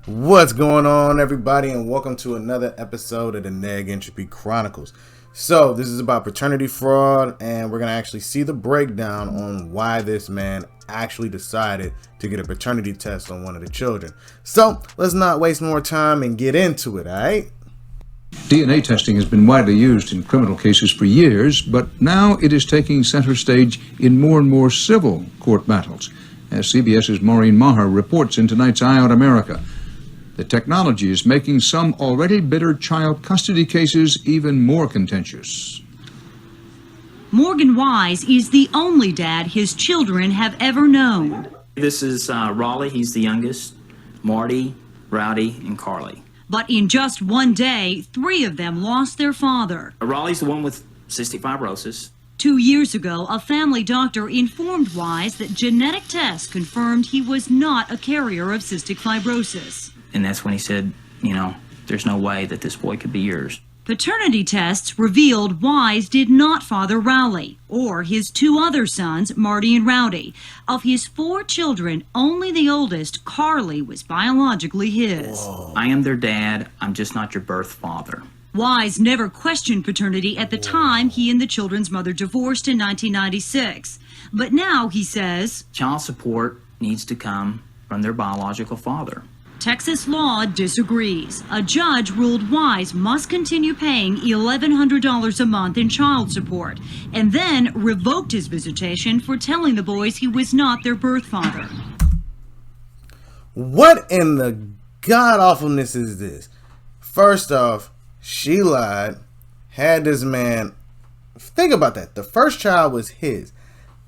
What's going on, everybody, and welcome to another episode of the Neg Entropy Chronicles. So, this is about paternity fraud, and we're going to actually see the breakdown on why this man actually decided to get a paternity test on one of the children. So, let's not waste more time and get into it, alright? DNA testing has been widely used in criminal cases for years, but now it is taking center stage in more and more civil court battles, as CBS's Maureen Maher reports in tonight's Eye on America. The technology is making some already bitter child custody cases even more contentious. Morgan Wise is the only dad his children have ever known. This is Raleigh, he's the youngest, Marty, Rowdy, and Carly. But in just one day, 3 of them lost their father. Raleigh's the one with cystic fibrosis. 2 years ago, a family doctor informed Wise that genetic tests confirmed he was not a carrier of cystic fibrosis. And that's when he said, there's no way that this boy could be yours. Paternity tests revealed Wise did not father Rowley or his 2 other sons, Marty and Rowdy. Of his 4 children, only the oldest, Carly, was biologically his. Whoa. I am their dad. I'm just not your birth father. Wise never questioned paternity at the time he and the children's mother divorced in 1996. But now he says child support needs to come from their biological father. Texas law disagrees. A judge ruled Wise must continue paying $1,100 a month in child support, and then revoked his visitation for telling the boys he was not their birth father. What in the god-awfulness is this? First off, she lied, had this man... Think about that. The first child was his.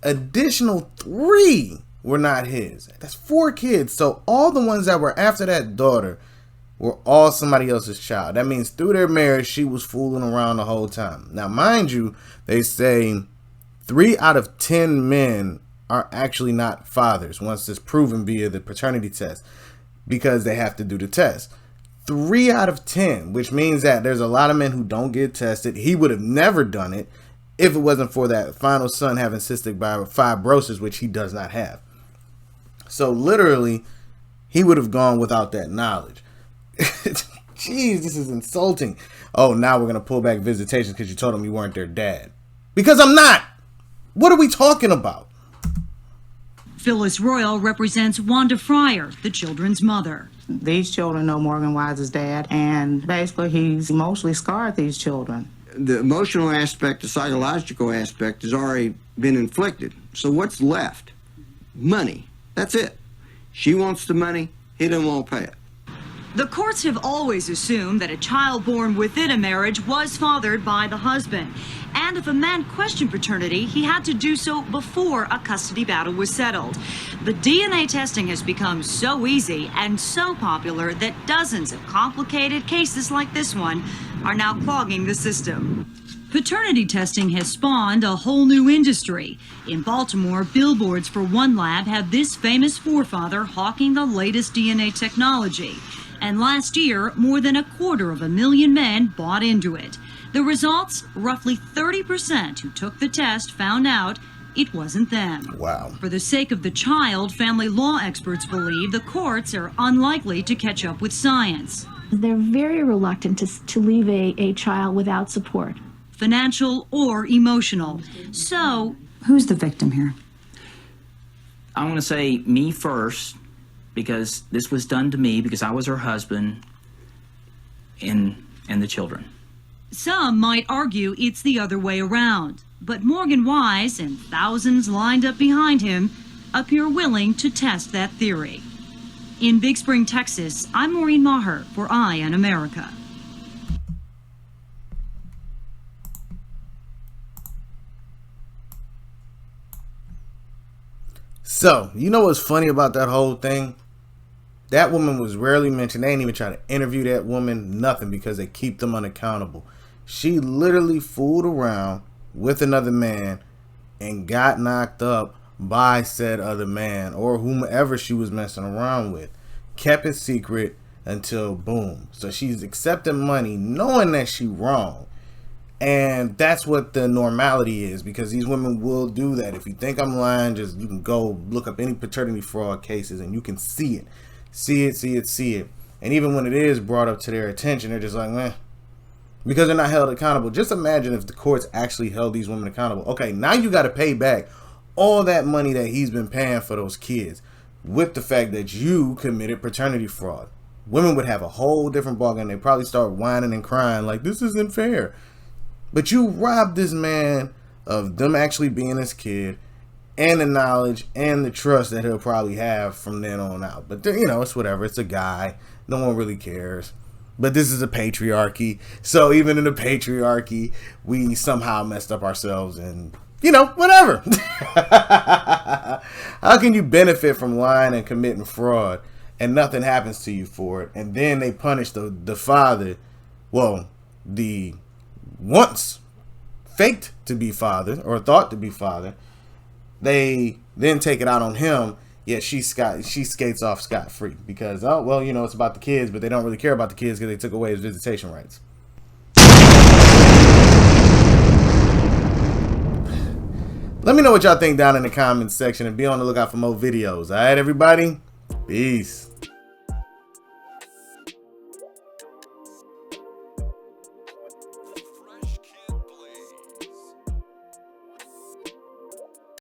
Additional 3 were not his. That's 4 kids. So all the ones that were after that daughter were all somebody else's child. That means through their marriage, she was fooling around the whole time. Now, mind you, they say 3 out of 10 men are actually not fathers once it's proven via the paternity test, because they have to do the test. 3 out of 10, which means that there's a lot of men who don't get tested. He would have never done it if it wasn't for that final son having cystic fibrosis, which he does not have. So literally, he would have gone without that knowledge. Jeez, this is insulting. Oh, now we're going to pull back visitations because you told them you weren't their dad. Because I'm not. What are we talking about? Phyllis Royal represents Wanda Fryer, the children's mother. These children know Morgan Wise's dad, and basically he's emotionally scarred these children. The emotional aspect, the psychological aspect has already been inflicted. So what's left? Money. That's it. She wants the money, he don't want to pay it. The courts have always assumed that a child born within a marriage was fathered by the husband. And if a man questioned paternity, he had to do so before a custody battle was settled. The DNA testing has become so easy and so popular that dozens of complicated cases like this one are now clogging the system. Paternity testing has spawned a whole new industry. In Baltimore, billboards for one lab have this famous forefather hawking the latest DNA technology. And last year, more than 250,000 men bought into it. The results, roughly 30% who took the test found out it wasn't them. Wow. For the sake of the child, family law experts believe the courts are unlikely to catch up with science. They're very reluctant to leave a child without support. Financial or emotional. So, who's the victim here? I'm going to say me first, because this was done to me because I was her husband and the children. Some might argue it's the other way around. But Morgan Wise and thousands lined up behind him appear willing to test that theory. In Big Spring, Texas, I'm Maureen Maher for Eye on America. So, you know what's funny about that whole thing? That woman was rarely mentioned. They ain't even trying to interview that woman, nothing, because they keep them unaccountable. She literally fooled around with another man and got knocked up by said other man or whomever she was messing around with. Kept it secret until boom. So she's accepting money knowing that she wrong. And that's what the normality is, because these women will do that. If you think I'm lying, you can go look up any paternity fraud cases and you can see it. See it. And even when it is brought up to their attention, they're just like, meh, because they're not held accountable. Just imagine if the courts actually held these women accountable. Okay, now you got to pay back all that money that he's been paying for those kids with the fact that you committed paternity fraud. Women would have a whole different ballgame. They probably start whining and crying like, this isn't fair. But you robbed this man of them actually being his kid and the knowledge and the trust that he'll probably have from then on out. But, you know, it's whatever. It's a guy. No one really cares. But this is a patriarchy. So even in the patriarchy, we somehow messed up ourselves and, you know, whatever. How can you benefit from lying and committing fraud and nothing happens to you for it? And then they punish the father, well, the once faked to be father or thought to be father. They then take it out on him. Yet she skates off scot-free because, oh, well, you know, it's about the kids, but they don't really care about the kids because they took away his visitation rights. Let me know what y'all think down in the comments section and be on the lookout for more videos. All right, everybody? Peace.